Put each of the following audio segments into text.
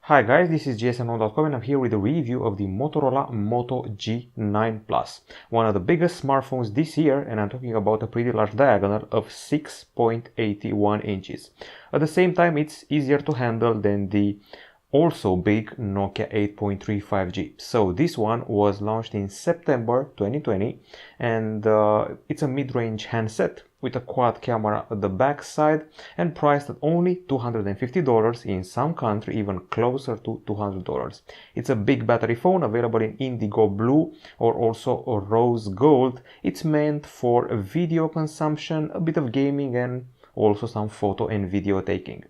Hi guys, this is gsm.com and I'm here with a review of the Motorola Moto G9 Plus, one of the biggest smartphones this year, and I'm talking about a pretty large diagonal of 6.81 inches. At the same time, it's easier to handle than the also big Nokia 8.35G. So this one was launched in September 2020 and it's a mid-range handset with a quad camera at the back side and priced at only $250, in some country even closer to $200. It's a big battery phone available in indigo blue or also rose gold. It's meant for video consumption, a bit of gaming and also some photo and video taking.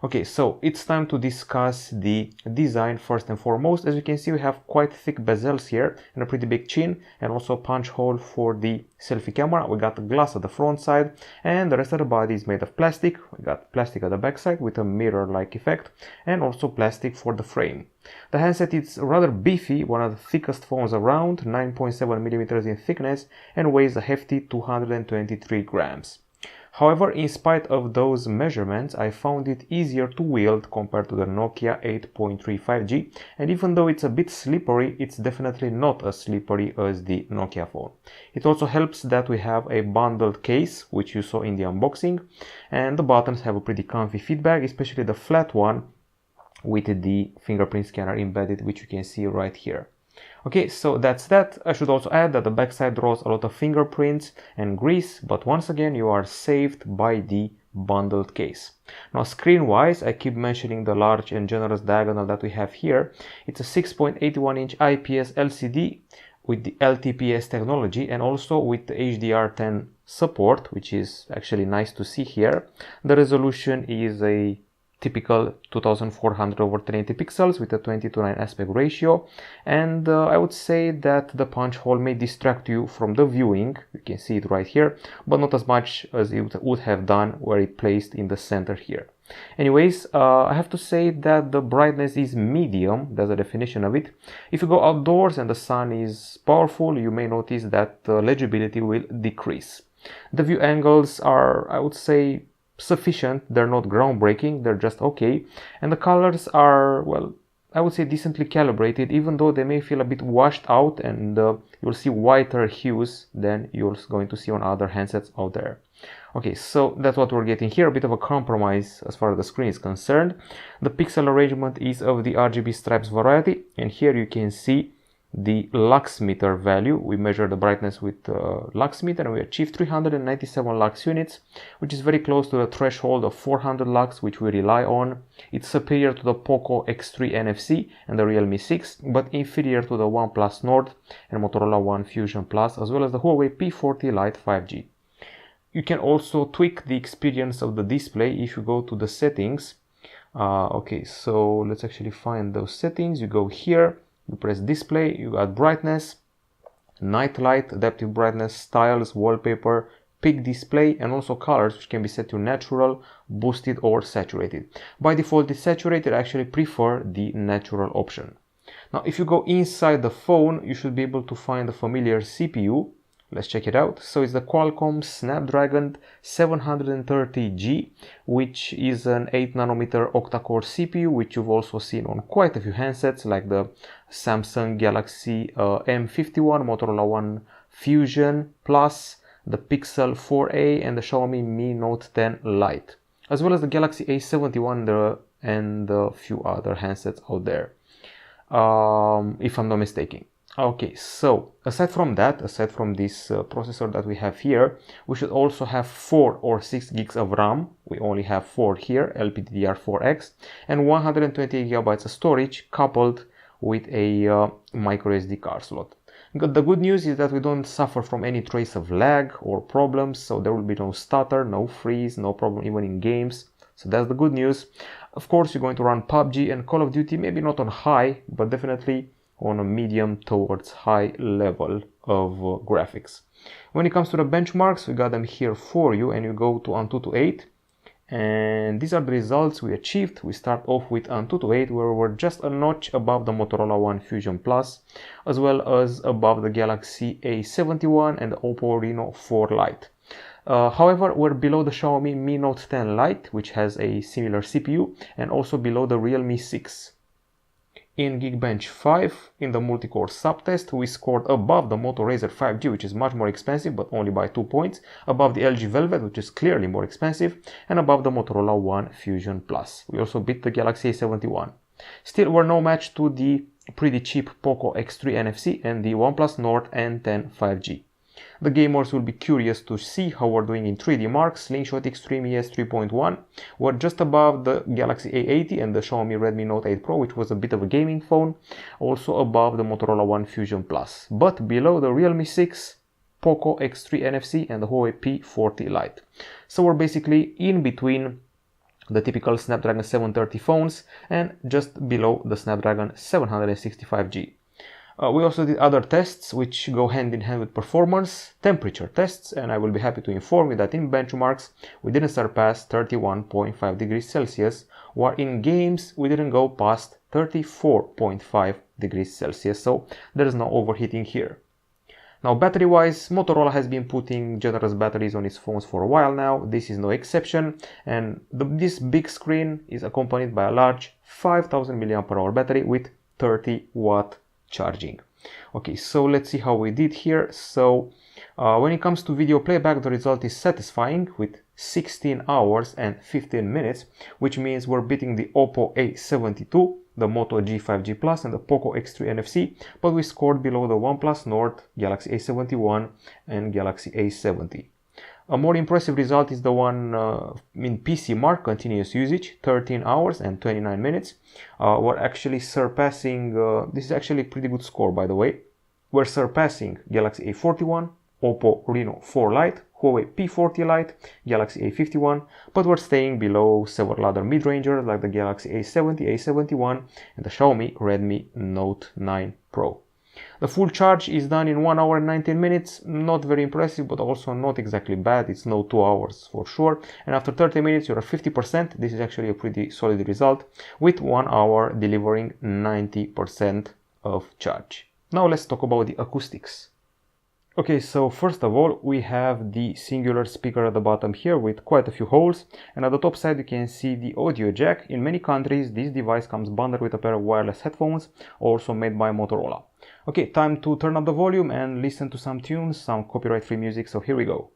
Okay, so it's time to discuss the design first and foremost. As you can see, we have quite thick bezels here and a pretty big chin, and also a punch hole for the selfie camera. We got glass at the front side, and the rest of the body is made of plastic. We got plastic at the back side with a mirror-like effect, and also plastic for the frame. The handset is rather beefy, one of the thickest phones around, 9.7 millimeters in thickness, and weighs a hefty 223 grams. However, in spite of those measurements, I found it easier to wield compared to the Nokia 8.35G, and even though it's a bit slippery, it's definitely not as slippery as the Nokia phone. It also helps that we have a bundled case, which you saw in the unboxing, and the buttons have a pretty comfy feedback, especially the flat one with the fingerprint scanner embedded, which you can see right here. Okay, so that's that. I should also add that the backside draws a lot of fingerprints and grease, but once again you are saved by the bundled case. Now, screen-wise, I keep mentioning the large and generous diagonal that we have here. It's a 6.81-inch IPS LCD with the LTPS technology and also with the HDR10 support, which is actually nice to see here. The resolution is a typical 2400 over 1080 pixels with a 20:9 aspect ratio, and I would say that the punch hole may distract you from the viewing. You can see it right here, but not as much as it would have done were it placed in the center here. Anyways, I have to say that the brightness is medium. That's the definition of it. If you go outdoors and the sun is powerful, you may notice that the legibility will decrease. The view angles are, I would say, sufficient. They're not groundbreaking, they're just okay, and the colors are, well, I would say decently calibrated, even though they may feel a bit washed out, and you'll see whiter hues than you're going to see on other handsets out there. Okay, so that's what we're getting here, a bit of a compromise as far as the screen is concerned. The pixel arrangement is of the RGB stripes variety, and here you can see the lux meter value. We measure the brightness with lux meter and we achieved 397 lux units, which is very close to the threshold of 400 lux, which we rely on. It's superior to the Poco X3 NFC and the Realme 6, but inferior to the OnePlus Nord and Motorola One Fusion Plus, as well as the Huawei P40 Lite 5G. You can also tweak the experience of the display if you go to the settings. Okay, so let's actually find those settings. You go here, you press display, you got brightness, night light, adaptive brightness, styles, wallpaper, peak display, and also colors, which can be set to natural, boosted or saturated. By default it's saturated. I actually prefer the natural option. Now if you go inside the phone, you should be able to find the familiar CPU. Let's check it out. So it's the Qualcomm Snapdragon 730G, which is an 8nm octa-core CPU, which you've also seen on quite a few handsets like the Samsung Galaxy M51, Motorola One Fusion Plus, the Pixel 4a, and the Xiaomi Mi Note 10 Lite, as well as the Galaxy A71 and a few other handsets out there, if I'm not mistaken. Okay, so aside from that, aside from this processor that we have here, we should also have 4 or 6 gigs of RAM. We only have 4 here, LPDDR4X, and 128 gigabytes of storage coupled with a micro SD card slot. The good news is that we don't suffer from any trace of lag or problems, so there will be no stutter, no freeze, no problem even in games. So that's the good news. Of course, you're going to run PUBG and Call of Duty, maybe not on high, but definitely on a medium towards high level of graphics. When it comes to the benchmarks, we got them here for you, and you go to Antutu 8, and these are the results we achieved. We start off with Antutu 8, where we're just a notch above the Motorola One Fusion Plus, as well as above the Galaxy A71 and the Oppo Reno 4 Lite. However, we're below the Xiaomi Mi Note 10 Lite, which has a similar CPU, and also below the Realme 6. In Geekbench 5, in the multi-core subtest, we scored above the Moto Razr 5G, which is much more expensive, but only by 2 points, above the LG Velvet, which is clearly more expensive, and above the Motorola One Fusion Plus. We also beat the Galaxy A71. Still, we're no match to the pretty cheap Poco X3 NFC and the OnePlus Nord N10 5G. The gamers will be curious to see how we're doing in 3D Mark, Slingshot Extreme ES 3.1. We're just above the Galaxy A80 and the Xiaomi Redmi Note 8 Pro, which was a bit of a gaming phone. Also above the Motorola One Fusion Plus, but below the Realme 6, Poco X3 NFC and the Huawei P40 Lite. So we're basically in between the typical Snapdragon 730 phones and just below the Snapdragon 765G. We also did other tests which go hand in hand with performance, temperature tests, and I will be happy to inform you that in benchmarks we didn't surpass 31.5 degrees Celsius, while in games we didn't go past 34.5 degrees Celsius, so there is no overheating here. Now, battery wise, Motorola has been putting generous batteries on its phones for a while now. This is no exception, and this big screen is accompanied by a large 5000 mAh battery with 30 watt charging. Okay, so let's see how we did here. So when it comes to video playback, the result is satisfying with 16 hours and 15 minutes, which means we're beating the Oppo A72, the Moto G5G Plus and the Poco X3 NFC, but we scored below the OnePlus Nord, Galaxy A71 and Galaxy A70. A more impressive result is the one in PC Mark continuous usage, 13 hours and 29 minutes. We're actually surpassing, this is actually a pretty good score by the way. We're surpassing Galaxy A41, Oppo Reno 4 Lite, Huawei P40 Lite, Galaxy A51, but we're staying below several other mid-rangers like the Galaxy A70, A71 and the Xiaomi Redmi Note 9 Pro. The full charge is done in 1 hour and 19 minutes, not very impressive, but also not exactly bad. It's no 2 hours for sure. And after 30 minutes, you're at 50%. This is actually a pretty solid result, with 1 hour delivering 90% of charge. Now let's talk about the acoustics. Okay, so first of all, we have the singular speaker at the bottom here with quite a few holes, and at the top side you can see the audio jack. In many countries, this device comes bundled with a pair of wireless headphones, also made by Motorola. Okay, time to turn up the volume and listen to some tunes, some copyright-free music, so here we go.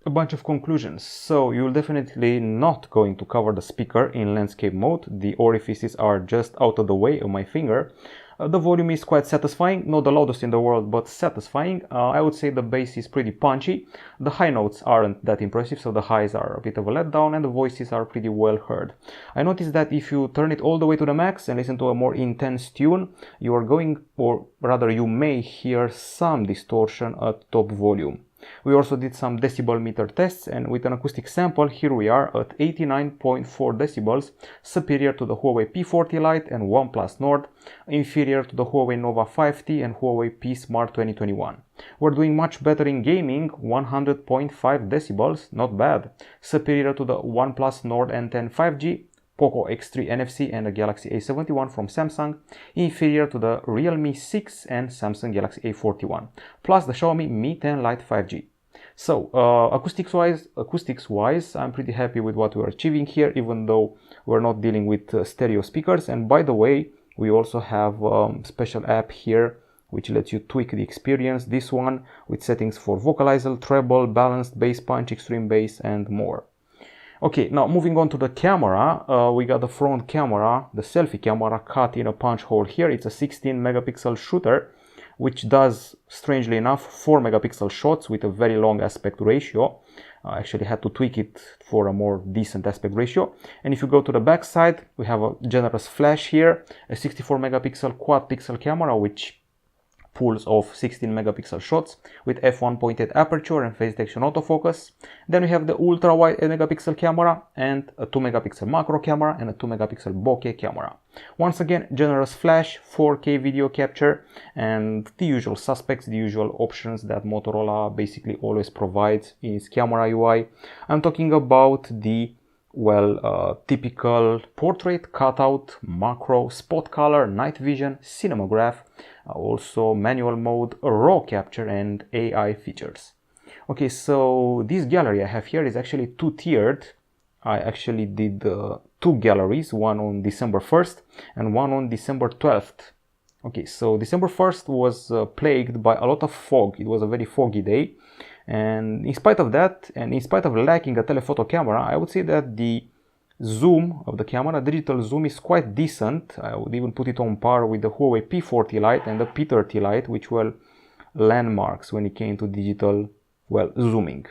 A bunch of conclusions. So you're definitely not going to cover the speaker in landscape mode. The orifices are just out of the way of my finger. The volume is quite satisfying, not the loudest in the world, but satisfying. I would say the bass is pretty punchy. The high notes aren't that impressive, so the highs are a bit of a letdown, and the voices are pretty well heard. I noticed that if you turn it all the way to the max and listen to a more intense tune, you are going, or rather you may hear some distortion at top volume. We also did some decibel meter tests, and with an acoustic sample, here we are at 89.4 decibels, superior to the Huawei P40 Lite and OnePlus Nord, inferior to the Huawei Nova 5T and Huawei P Smart 2021. We're doing much better in gaming, 100.5 decibels, not bad, superior to the OnePlus Nord N10 5G, Poco X3 NFC and the Galaxy A71 from Samsung, inferior to the Realme 6 and Samsung Galaxy A41, plus the Xiaomi Mi 10 Lite 5G. So, acoustics-wise, I'm pretty happy with what we're achieving here, even though we're not dealing with stereo speakers. And by the way, we also have a special app here which lets you tweak the experience. This one with settings for vocalizer, treble, balanced bass punch, extreme bass, and more. Okay, now moving on to the camera, we got the front camera, the selfie camera cut in a punch hole here. It's a 16 megapixel shooter, which does, strangely enough, 4 megapixel shots with a very long aspect ratio. I actually had to tweak it for a more decent aspect ratio. And if you go to the back side, we have a generous flash here, a 64 megapixel quad pixel camera, which pools of 16 megapixel shots with f1.8 aperture and face detection autofocus. Then we have the ultra wide 8 megapixel camera and a 2 megapixel macro camera and a 2 megapixel bokeh camera. Once again, generous flash, 4K video capture, and the usual suspects, the usual options that Motorola basically always provides in its camera UI. I'm talking about the typical portrait, cutout, macro, spot color, night vision, cinematograph, also manual mode, raw capture, and AI features. Okay, so this gallery I have here is actually two-tiered. I actually did two galleries, one on December 1st and one on December 12th. Okay, so December 1st was plagued by a lot of fog. It was a very foggy day. And in spite of that, and in spite of lacking a telephoto camera, I would say that the zoom of the camera, digital zoom, is quite decent. I would even put it on par with the Huawei P40 Lite and the P30 Lite, which were landmarks when it came to digital, zooming.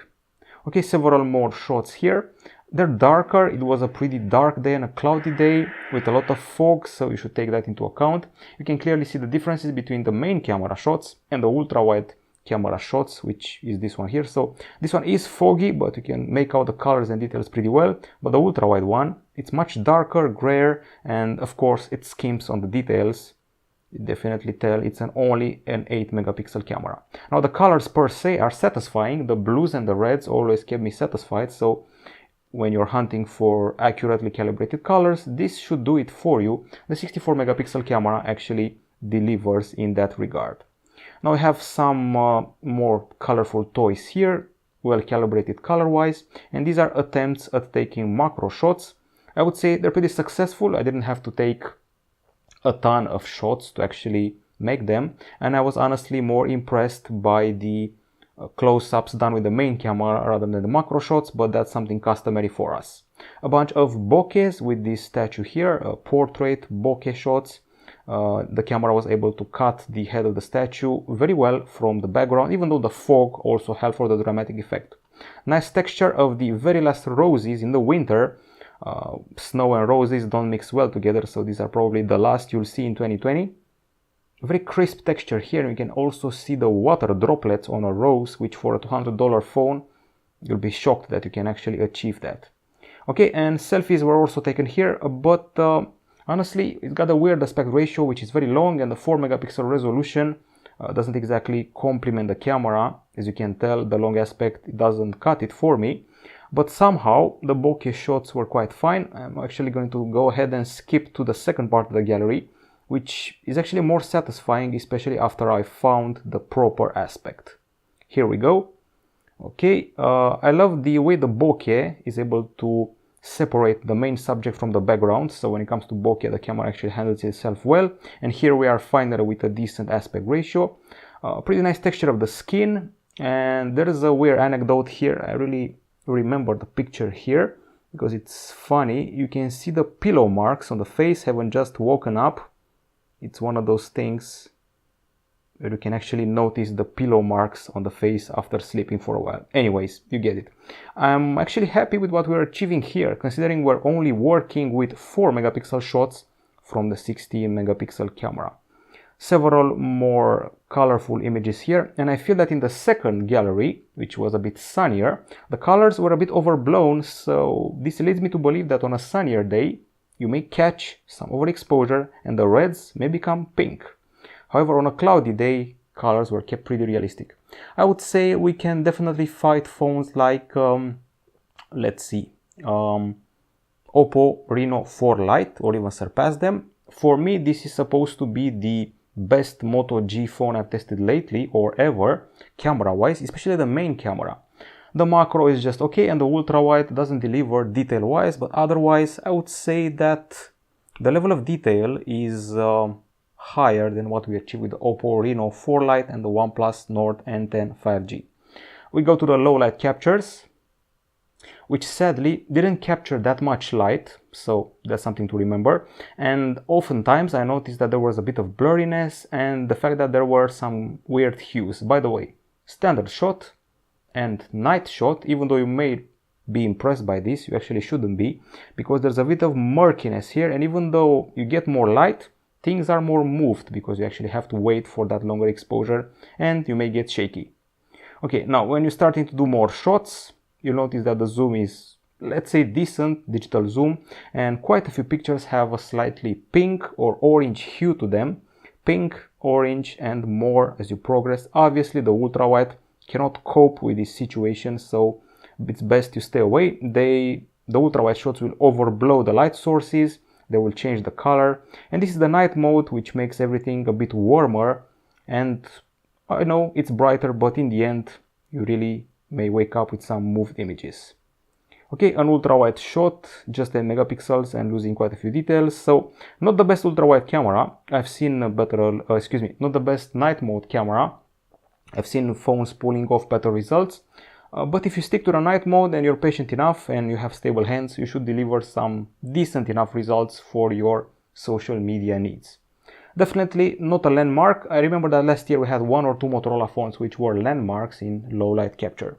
Okay, several more shots here. They're darker. It was a pretty dark day and a cloudy day with a lot of fog, so you should take that into account. You can clearly see the differences between the main camera shots and the ultra-wide camera shots, which is this one here. So this one is foggy, but you can make out the colors and details pretty well. But the ultra wide one, it's much darker, grayer, and of course it skims on the details. You definitely tell it's only an 8 megapixel camera. Now the colors per se are satisfying. The blues and the reds always kept me satisfied. So when you're hunting for accurately calibrated colors, this should do it for you. The 64 megapixel camera actually delivers in that regard. Now I have some more colorful toys here, well calibrated color wise, and these are attempts at taking macro shots. I would say they're pretty successful. I didn't have to take a ton of shots to actually make them, and I was honestly more impressed by the close-ups done with the main camera rather than the macro shots, but that's something customary for us. A bunch of bokehs with this statue here, portrait bokeh shots. The camera was able to cut the head of the statue very well from the background, even though the fog also helped for the dramatic effect. Nice texture of the very last roses in the winter. Snow and roses don't mix well together, so these are probably the last you'll see in 2020. Very crisp texture here. You can also see the water droplets on a rose, which for a $200 phone, you'll be shocked that you can actually achieve that. Okay, and selfies were also taken here, but honestly, it's got a weird aspect ratio, which is very long, and the 4 megapixel resolution doesn't exactly complement the camera. As you can tell, the long aspect doesn't cut it for me. But somehow, the bokeh shots were quite fine. I'm actually going to go ahead and skip to the second part of the gallery, which is actually more satisfying, especially after I found the proper aspect. Here we go. Okay, I love the way the bokeh is able to separate the main subject from the background. So when it comes to bokeh, the camera actually handles itself well. And here we are finally with a decent aspect ratio. Pretty nice texture of the skin. And there is a weird anecdote here. I really remember the picture here because it's funny. You can see the pillow marks on the face. Haven't just woken up. It's one of those things where you can actually notice the pillow marks on the face after sleeping for a while. Anyways, you get it. I'm actually happy with what we're achieving here, considering we're only working with 4 megapixel shots from the 16 megapixel camera. Several more colorful images here, and I feel that in the second gallery, which was a bit sunnier, the colors were a bit overblown, so this leads me to believe that on a sunnier day, you may catch some overexposure and the reds may become pink. However, on a cloudy day, colors were kept pretty realistic. I would say we can definitely fight phones like, let's see, Oppo Reno 4 Lite, or even surpass them. For me, this is supposed to be the best Moto G phone I've tested lately or ever, camera-wise, especially the main camera. The macro is just okay, and the ultra-wide doesn't deliver detail-wise, but otherwise, I would say that the level of detail is higher than what we achieved with the Oppo Reno 4 Lite and the OnePlus Nord N10 5G. We go to the low light captures, which sadly didn't capture that much light, so that's something to remember. And oftentimes I noticed that there was a bit of blurriness and the fact that there were some weird hues. By the way, standard shot and night shot, even though you may be impressed by this, you actually shouldn't be, because there's a bit of murkiness here, and even though you get more light, things are more moved because you actually have to wait for that longer exposure and you may get shaky. Okay, now when you're starting to do more shots, you'll notice that the zoom is, let's say, decent digital zoom, and quite a few pictures have a slightly pink or orange hue to them. Pink, orange, and more as you progress. Obviously the ultra wide cannot cope with this situation, so it's best to stay away. The ultra wide shots will overblow the light sources, they will change the color, and this is the night mode, which makes everything a bit warmer. And I know it's brighter, but in the end you really may wake up with some moved images. Okay, an ultra wide shot, just 10 megapixels and losing quite a few details, so not the best ultra wide camera. I've seen a better, not the best night mode camera. I've seen phones pulling off better results, but if you stick to the night mode and you're patient enough and you have stable hands, you should deliver some decent enough results for your social media needs. Definitely not a landmark. I remember that last year we had 1 or 2 Motorola phones which were landmarks in low light capture.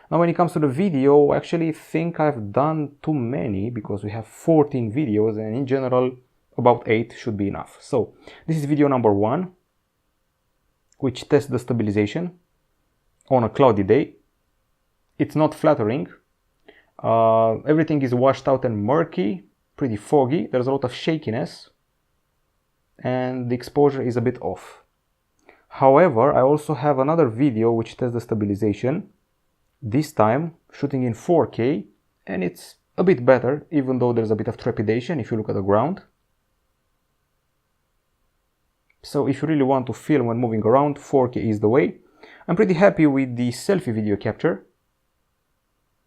Now when it comes to the video, I actually think I've done too many because we have 14 videos and in general about 8 should be enough. So this is video number 1, which tests the stabilization on a cloudy day. It's not flattering. Everything is washed out and murky, pretty foggy. There's a lot of shakiness and the exposure is a bit off. However, I also have another video which tests the stabilization, this time shooting in 4K, and it's a bit better, even though there's a bit of trepidation if you look at the ground. So if you really want to film when moving around, 4K is the way. I'm pretty happy with the selfie video capture,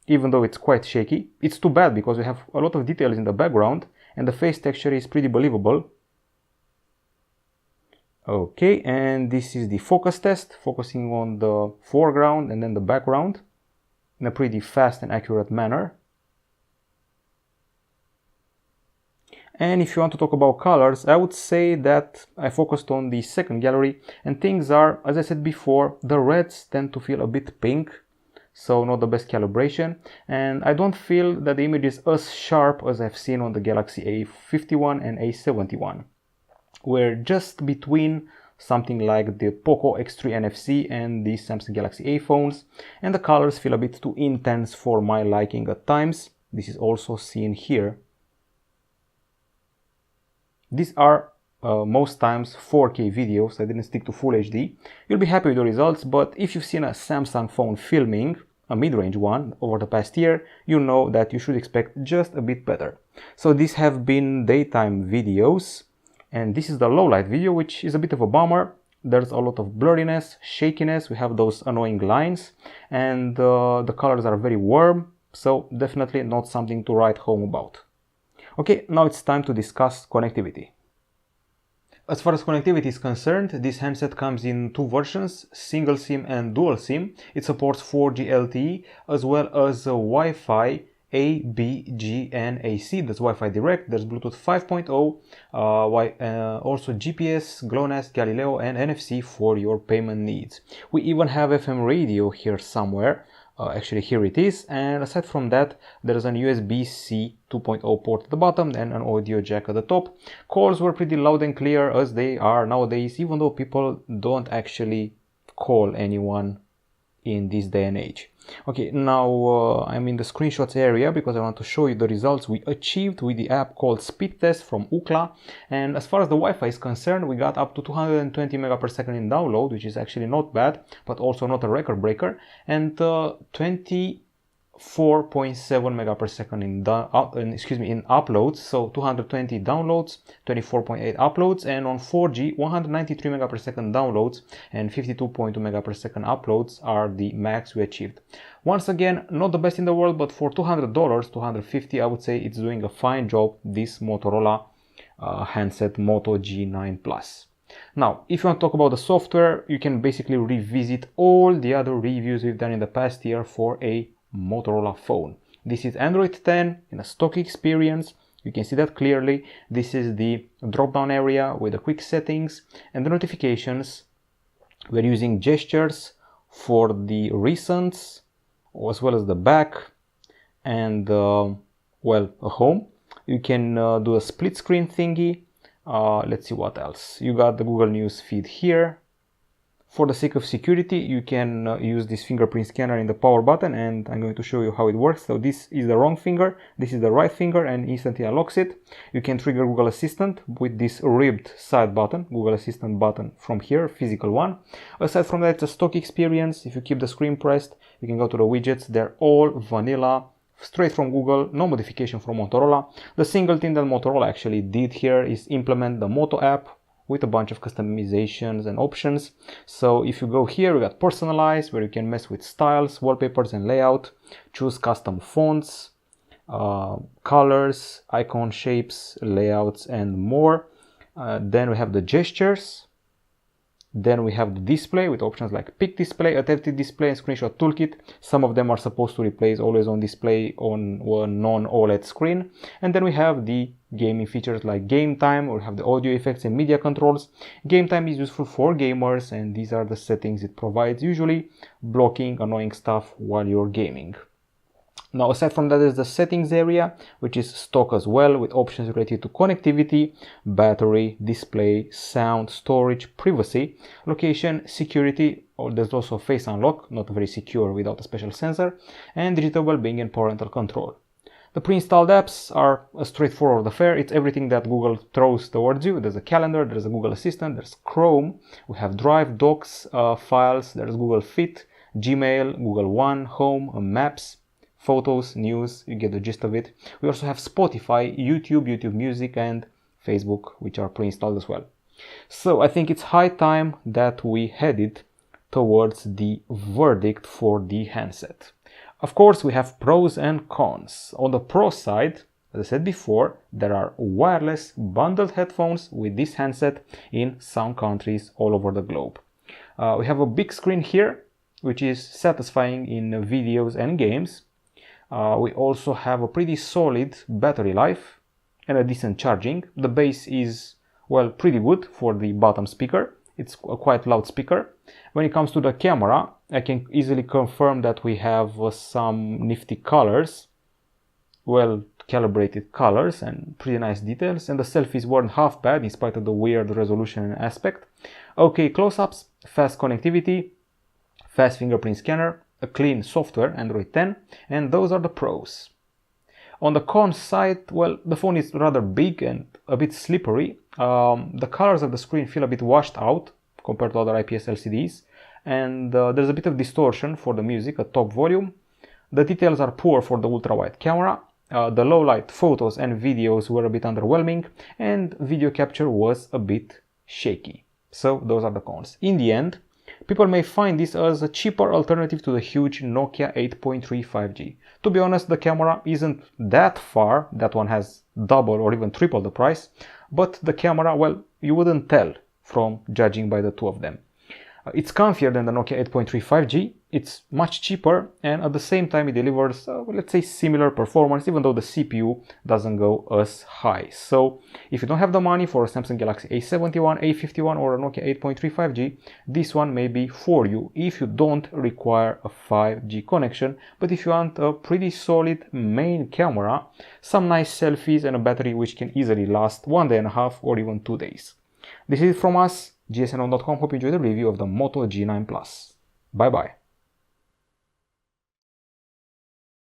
even though it's quite shaky. It's too bad because we have a lot of details in the background and the face texture is pretty believable. Okay, and this is the focus test, focusing on the foreground and then the background in a pretty fast and accurate manner. And if you want to talk about colors, I would say that I focused on the second gallery and things are, as I said before, the reds tend to feel a bit pink, so not the best calibration, and I don't feel that the image is as sharp as I've seen on the Galaxy A51 and A71. We're just between something like the Poco X3 NFC and the Samsung Galaxy A phones, and the colors feel a bit too intense for my liking at times. This is also seen here. These are most times 4K videos. I didn't stick to Full HD. You'll be happy with the results, but if you've seen a Samsung phone filming, a mid-range one, over the past year, you know that you should expect just a bit better. So these have been daytime videos, and this is the low light video, which is a bit of a bummer. There's a lot of blurriness, shakiness, we have those annoying lines, and the colors are very warm, so definitely not something to write home about. Okay, now it's time to discuss connectivity. As far as connectivity is concerned, this handset comes in 2 versions, single SIM and dual SIM. It supports 4G LTE as well as Wi-Fi A, B, G and AC. That's Wi-Fi Direct, there's Bluetooth 5.0, also GPS, GLONASS, Galileo and NFC for your payment needs. We even have FM radio here somewhere. Actually here it is, and aside from that there's an USB-C 2.0 port at the bottom and an audio jack at the top. Calls were pretty loud and clear as they are nowadays, even though people don't actually call anyone in this day and age. Okay, now I'm in the screenshots area because I want to show you the results we achieved with the app called Speed Test from Ookla. And as far as the Wi-Fi is concerned, we got up to 220 megapixels in download, which is actually not bad, but also not a record breaker, and 24.7 megapixels in uploads, so 220 downloads, 24.8 uploads, and on 4G 193 megapixels downloads and 52.2 megapixels uploads are the max we achieved. Once again, not the best in the world, but for $200, $250, I would say it's doing a fine job, this Motorola handset Moto G9 Plus. Now, if you want to talk about the software, you can basically revisit all the other reviews we've done in the past year for a Motorola phone. This is Android 10 in a stock experience. You can see that clearly. This is the drop-down area with the quick settings and the notifications. We're using gestures for the recents as well as the back and well, a home. You can do a split screen thingy. Let's see what else. You got the Google News feed here. For the sake of security, you can use this fingerprint scanner in the power button, and I'm going to show you how it works. So this is the wrong finger, this is the right finger, and instantly unlocks it. You can trigger Google Assistant with this ribbed side button, Google Assistant button from here, physical one. Aside from that, it's a stock experience. If you keep the screen pressed, you can go to the widgets. They're all vanilla, straight from Google, no modification from Motorola. The single thing that Motorola actually did here is implement the Moto app with a bunch of customizations and options. So if you go here, we got personalize, where you can mess with styles, wallpapers and layout, choose custom fonts, colors, icon shapes, layouts and more. Then we have the gestures. Then we have the display with options like pic display, adaptive display and screenshot toolkit. Some of them are supposed to replace always on display on a non-OLED screen. And then we have the gaming features like game time, or have the audio effects and media controls. Game time is useful for gamers, and these are the settings it provides, usually blocking annoying stuff while you're gaming. Now, aside from that, there's the settings area, which is stock as well, with options related to connectivity, battery, display, sound, storage, privacy, location, security, or there's also face unlock, not very secure without a special sensor, and digital well-being and parental control. The pre-installed apps are a straightforward affair. It's everything that Google throws towards you. There's a calendar, there's a Google Assistant, there's Chrome, we have Drive, Docs, Files, there's Google Fit, Gmail, Google One, Home, Maps, Photos, News, you get the gist of it. We also have Spotify, YouTube, YouTube Music, and Facebook, which are pre-installed as well. So I think it's high time that we headed towards the verdict for the handset. Of course, we have pros and cons. On the pro side, as I said before, there are wireless bundled headphones with this handset in some countries all over the globe. We have a big screen here, which is satisfying in videos and games. We also have a pretty solid battery life and a decent charging. The bass is, well, pretty good for the bottom speaker. It's a quite loud speaker. When it comes to the camera, I can easily confirm that we have some nifty colors, well calibrated colors and pretty nice details, and the selfies weren't half bad in spite of the weird resolution and aspect. Okay close-ups, fast connectivity, fast fingerprint scanner, a clean software, Android 10, and those are the pros. On the cons side, well, the phone is rather big and a bit slippery. The colors of the screen feel a bit washed out compared to other IPS LCDs, and there's a bit of distortion for the music at top volume. The details are poor for the ultra-wide camera. The low-light photos and videos were a bit underwhelming, and video capture was a bit shaky. So those are the cons. In the end, people may find this as a cheaper alternative to the huge Nokia 8.3 5G. To be honest, the camera isn't that far, that one has double or even triple the price, but the camera, well, you wouldn't tell from judging by the two of them. It's comfier than the Nokia 8.3 5G, it's much cheaper, and at the same time it delivers, let's say, similar performance, even though the CPU doesn't go as high. So if you don't have the money for a Samsung Galaxy A71, A51 or a Nokia 8.3 5G, this one may be for you if you don't require a 5G connection. But if you want a pretty solid main camera, some nice selfies, and a battery which can easily last 1.5 days or even 2 days. This is it from us, gsn.com. Hope you enjoyed the review of the Moto G9 Plus. Bye bye.